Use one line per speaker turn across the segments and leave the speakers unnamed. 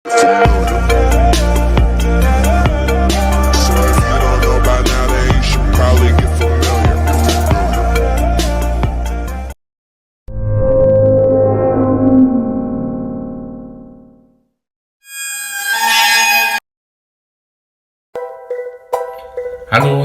Halo,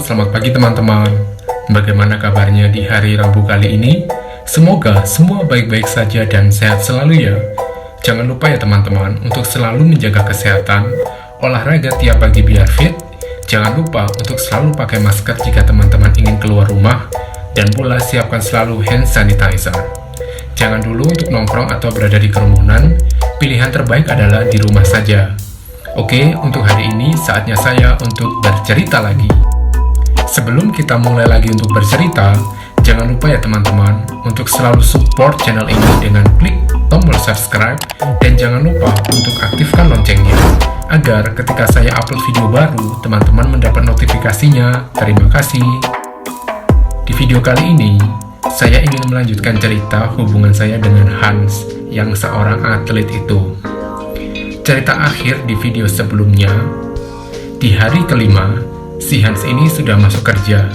selamat pagi teman-teman. Bagaimana kabarnya di hari Rabu kali ini? Semoga semua baik-baik saja dan sehat selalu ya. Jangan lupa ya teman-teman untuk selalu menjaga kesehatan, olahraga tiap pagi biar fit. Jangan lupa untuk selalu pakai masker jika teman-teman ingin keluar rumah, dan pula siapkan selalu hand sanitizer. Jangan dulu untuk nongkrong atau berada di kerumunan, pilihan terbaik adalah di rumah saja. Oke, untuk hari ini saatnya saya untuk bercerita lagi. Sebelum kita mulai lagi untuk bercerita, jangan lupa ya teman-teman untuk selalu support channel ini dengan klik tombol subscribe, dan jangan lupa untuk aktifkan loncengnya agar ketika saya upload video baru, teman-teman mendapat notifikasinya. Terima kasih. Di video kali ini, saya ingin melanjutkan cerita hubungan saya dengan Hans yang seorang atlet itu. Cerita akhir di video sebelumnya, di hari kelima, si Hans ini sudah masuk kerja,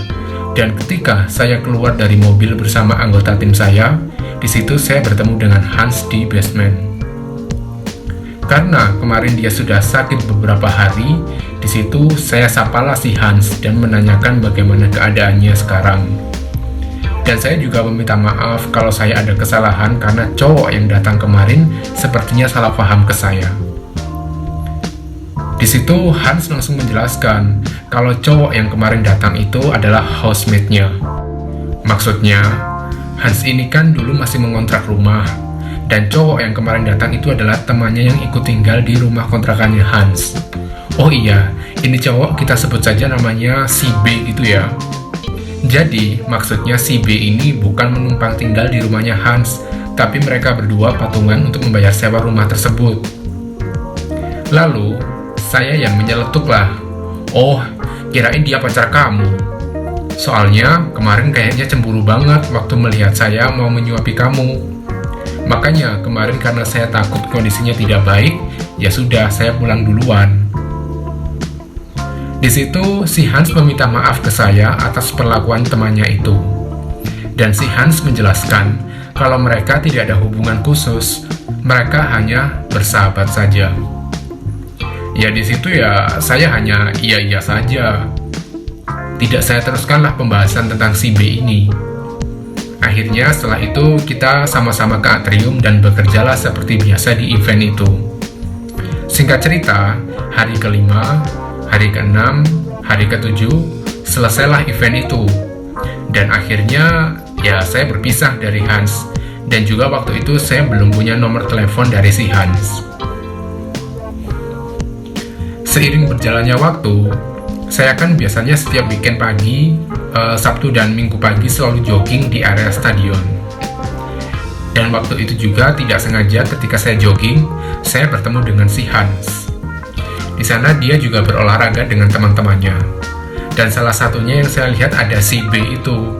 dan ketika saya keluar dari mobil bersama anggota tim saya, di situ saya bertemu dengan Hans di basement. Karena kemarin dia sudah sakit beberapa hari, di situ saya sapalah si Hans dan menanyakan bagaimana keadaannya sekarang. Dan saya juga meminta maaf kalau saya ada kesalahan karena cowok yang datang kemarin sepertinya salah paham ke saya. Di situ Hans langsung menjelaskan kalau cowok yang kemarin datang itu adalah housemate-nya. Maksudnya, Hans ini kan dulu masih mengontrak rumah, dan cowok yang kemarin datang itu adalah temannya yang ikut tinggal di rumah kontrakannya Hans. Oh iya, ini cowok kita sebut saja namanya si B gitu ya. Jadi, maksudnya si B ini bukan menumpang tinggal di rumahnya Hans, tapi mereka berdua patungan untuk membayar sewa rumah tersebut. Lalu, saya yang menyeletuk lah. Oh, kirain dia pacar kamu. Soalnya kemarin kayaknya cemburu banget waktu melihat saya mau menyuapi kamu. Makanya kemarin karena saya takut kondisinya tidak baik, ya sudah saya pulang duluan. Di situ si Hans meminta maaf ke saya atas perlakuan temannya itu. Dan si Hans menjelaskan kalau mereka tidak ada hubungan khusus, mereka hanya bersahabat saja. Ya di situ ya saya hanya iya saja. Tidak saya teruskanlah pembahasan tentang si B ini. Akhirnya setelah itu kita sama-sama ke atrium dan bekerjalah seperti biasa di event itu. Singkat cerita, hari kelima, hari keenam, hari ketujuh, selesailah event itu. Dan akhirnya ya saya berpisah dari Hans. Dan juga waktu itu saya belum punya nomor telepon dari si Hans. Seiring berjalannya waktu, saya kan biasanya setiap weekend pagi, Sabtu dan Minggu pagi selalu jogging di area stadion. Dan waktu itu juga tidak sengaja ketika saya jogging, saya bertemu dengan si Hans. Di sana dia juga berolahraga dengan teman-temannya. Dan salah satunya yang saya lihat ada si B itu.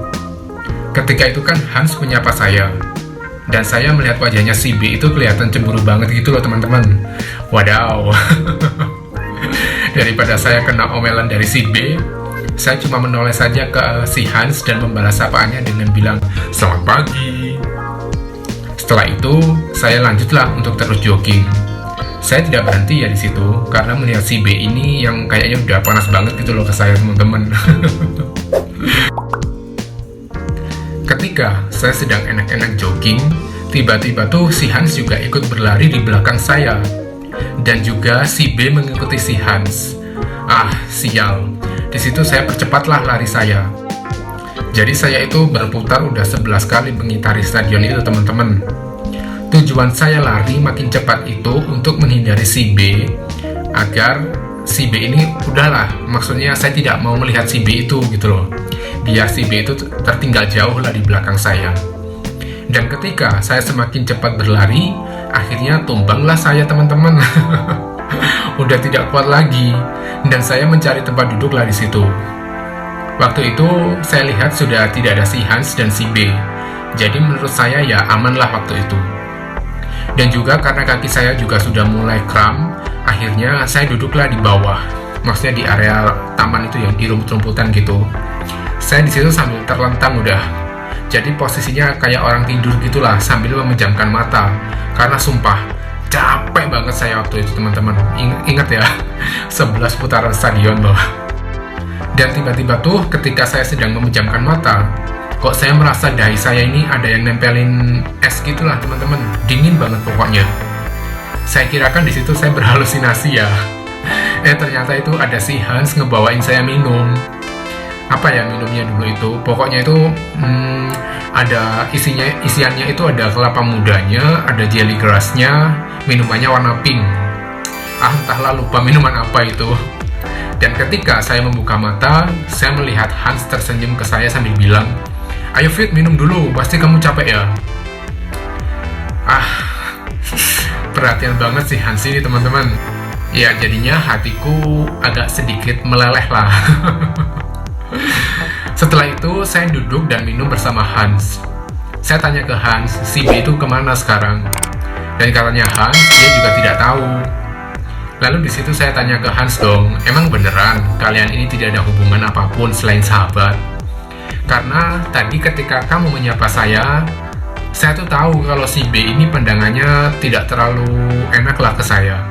Ketika itu kan Hans menyapa saya. Dan saya melihat wajahnya si B itu kelihatan cemburu banget gitu loh teman-teman. Wadaw. Daripada saya kena omelan dari si B, saya cuma menoleh saja ke si Hans dan membalas sapaannya dengan bilang, "Selamat pagi." Setelah itu, saya lanjutlah untuk terus jogging. Saya tidak berhenti ya di situ, karena melihat si B ini yang kayaknya udah panas banget gitu loh ke saya teman-teman. Ketika saya sedang enak-enak jogging, tiba-tiba tuh si Hans juga ikut berlari di belakang saya. Dan juga si B mengikuti si Hans. Ah, sial. Di situ saya percepatlah lari saya. Jadi saya itu berputar udah 11 kali mengitari stadion itu teman-teman. Tujuan saya lari makin cepat itu untuk menghindari si B, agar si B ini udahlah, maksudnya saya tidak mau melihat si B itu gitu loh. Biar si B itu tertinggal jauh lah di belakang saya. Dan ketika saya semakin cepat berlari, akhirnya tumbanglah saya teman-teman. Udah tidak kuat lagi, dan saya mencari tempat duduklah di situ. Waktu itu saya lihat sudah tidak ada si Hans dan si B. Jadi menurut saya ya amanlah waktu itu. Dan juga karena kaki saya juga sudah mulai kram, akhirnya saya duduklah di bawah, maksudnya di area taman itu ya, di rumput-rumputan gitu. Saya di situ sambil terlentang udah. Jadi posisinya kayak orang tidur gitulah sambil memejamkan mata. Karena sumpah capek banget saya waktu itu teman-teman. Ingat ya, 11 putaran stadion loh. Dan tiba-tiba tuh ketika saya sedang memejamkan mata, kok saya merasa dahi saya ini ada yang nempelin es gitulah teman-teman. Dingin banget pokoknya. Saya kirakan di situ saya berhalusinasi ya. Ternyata itu ada si Hans ngebawain saya minum. Apa ya minumnya dulu itu? Pokoknya itu ada isiannya itu ada kelapa mudanya, ada jelly grassnya, minumannya warna pink. Entahlah lupa minuman apa itu. Dan ketika saya membuka mata, saya melihat Hans tersenyum ke saya sambil bilang, "Ayo Fit, minum dulu, pasti kamu capek ya." Perhatian banget sih Hans ini teman-teman. Ya jadinya hatiku agak sedikit meleleh lah. Setelah itu saya duduk dan minum bersama Hans. Saya tanya ke Hans, si B itu kemana sekarang? Dan katanya Hans, dia juga tidak tahu. Lalu di situ saya tanya ke Hans dong, emang beneran kalian ini tidak ada hubungan apapun selain sahabat? Karena tadi ketika kamu menyapa saya tuh tahu kalau si B ini pandangannya tidak terlalu enak lah ke saya.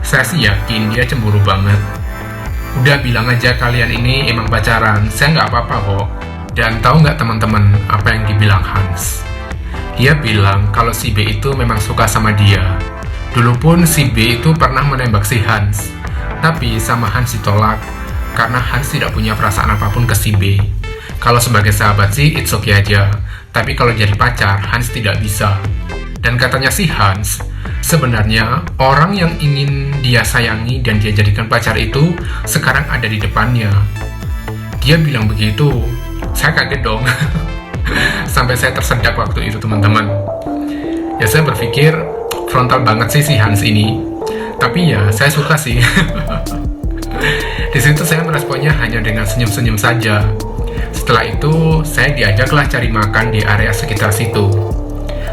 Saya sih yakin dia cemburu banget. Udah bilang aja kalian ini emang pacaran, saya nggak apa-apa kok. Dan tahu nggak teman-teman apa yang dibilang Hans? Dia bilang kalau si B itu memang suka sama dia. Dulu pun si B itu pernah menembak si Hans, tapi sama Hans ditolak karena Hans tidak punya perasaan apapun ke si B. Kalau sebagai sahabat sih it's okay aja, tapi kalau jadi pacar Hans tidak bisa. Dan katanya si Hans, sebenarnya orang yang ingin dia sayangi dan dia jadikan pacar itu sekarang ada di depannya. Dia bilang begitu. Saya kaget dong. Sampai saya tersedak waktu itu teman-teman. Ya saya berpikir frontal banget sih si Hans ini. Tapi ya saya suka sih. Di situ saya meresponnya hanya dengan senyum-senyum saja. Setelah itu saya diajaklah cari makan di area sekitar situ.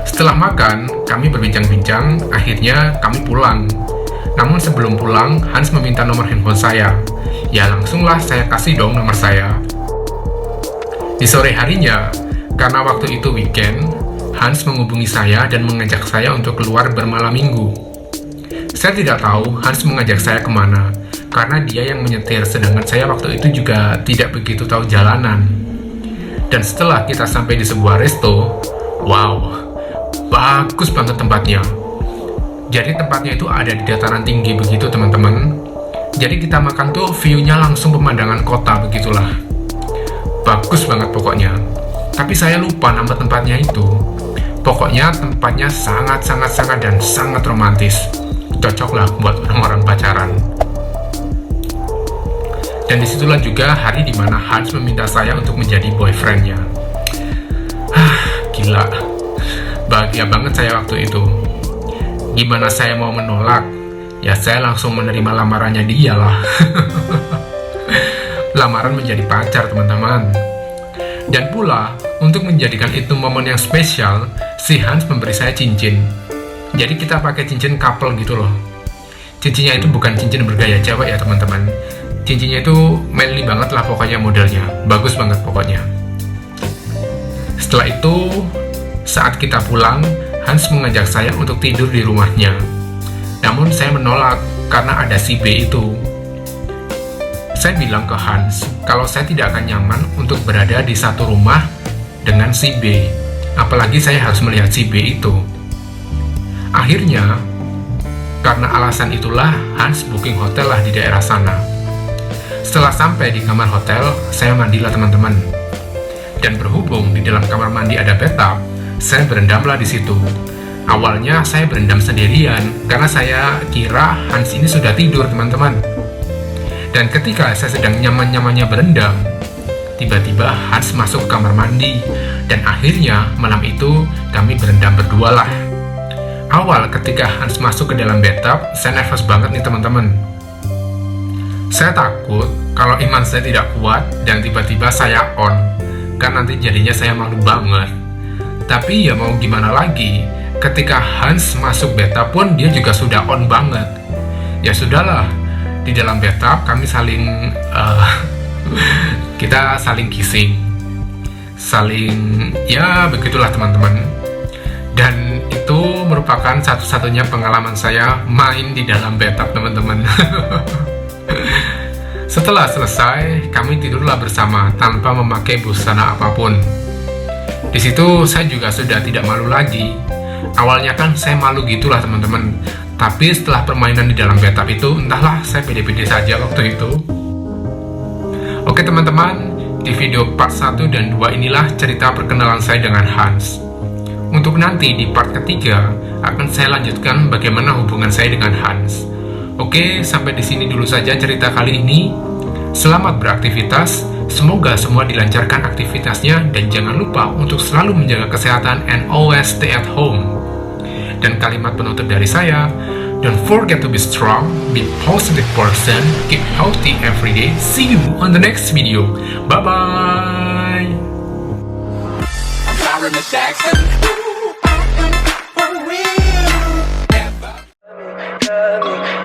Setelah makan, kami berbincang-bincang, akhirnya kami pulang. Namun sebelum pulang, Hans meminta nomor handphone saya. Ya langsunglah saya kasih dong nomor saya. Di sore harinya, karena waktu itu weekend, Hans menghubungi saya dan mengajak saya untuk keluar bermalam minggu. Saya tidak tahu Hans mengajak saya kemana, karena dia yang menyetir, sedangkan saya waktu itu juga tidak begitu tahu jalanan. Dan setelah kita sampai di sebuah resto, wow, bagus banget tempatnya. Jadi tempatnya itu ada di dataran tinggi begitu teman-teman. Jadi kita makan tuh view-nya langsung pemandangan kota begitulah. Bagus banget pokoknya. Tapi saya lupa nama tempatnya itu. Pokoknya tempatnya sangat dan sangat romantis. Cocok lah buat orang-orang pacaran. Dan disitulah juga hari dimana Hans meminta saya untuk menjadi boyfriendnya. Gila. Bahagia banget saya waktu itu. Gimana saya mau menolak? Ya saya langsung menerima lamarannya dia lah. Lamaran menjadi pacar teman-teman. Dan pula untuk menjadikan itu momen yang spesial, si Hans memberi saya cincin. Jadi kita pakai cincin couple gitu loh. Cincinnya itu bukan cincin bergaya Jawa ya teman-teman. Cincinnya itu manly banget lah pokoknya modelnya. Bagus banget pokoknya. Setelah itu saat kita pulang, Hans mengajak saya untuk tidur di rumahnya. Namun saya menolak karena ada si B itu. Saya bilang ke Hans, kalau saya tidak akan nyaman untuk berada di satu rumah dengan si B. Apalagi saya harus melihat si B itu. Akhirnya, karena alasan itulah Hans booking hotel lah di daerah sana. Setelah sampai di kamar hotel, saya mandilah teman-teman. Dan berhubung di dalam kamar mandi ada bathtub, saya berendamlah di situ. Awalnya saya berendam sendirian karena saya kira Hans ini sudah tidur teman-teman. Dan ketika saya sedang nyaman-nyamannya berendam, tiba-tiba Hans masuk ke kamar mandi. Dan akhirnya malam itu kami berendam berdua lah. Awal ketika Hans masuk ke dalam bathtub, saya nervous banget nih teman-teman. Saya takut kalau iman saya tidak kuat dan tiba-tiba saya on, kan nanti jadinya saya malu banget. Tapi ya mau gimana lagi, ketika Hans masuk bathtub pun dia juga sudah on banget. Ya sudahlah, di dalam bathtub kami saling kita saling kissing, saling ya begitulah teman-teman. Dan itu merupakan satu-satunya pengalaman saya main di dalam bathtub, teman-teman. Setelah selesai, kami tidurlah bersama tanpa memakai busana apapun. Di situ saya juga sudah tidak malu lagi. Awalnya kan saya malu gitulah teman-teman. Tapi setelah permainan di dalam bathtub itu, entahlah saya pede-pede saja waktu itu. Oke teman-teman, di video part 1 dan 2 inilah cerita perkenalan saya dengan Hans. Untuk nanti di part ketiga akan saya lanjutkan bagaimana hubungan saya dengan Hans. Oke, sampai di sini dulu saja cerita kali ini. Selamat beraktivitas, semoga semua dilancarkan aktivitasnya dan jangan lupa untuk selalu menjaga kesehatan and always stay at home. Dan kalimat penutup dari saya, don't forget to be strong, be positive person, keep healthy every day. See you on the next video. Bye-bye.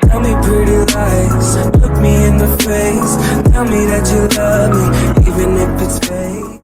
Tell me pretty lies, look me in the face. Tell me that you love me.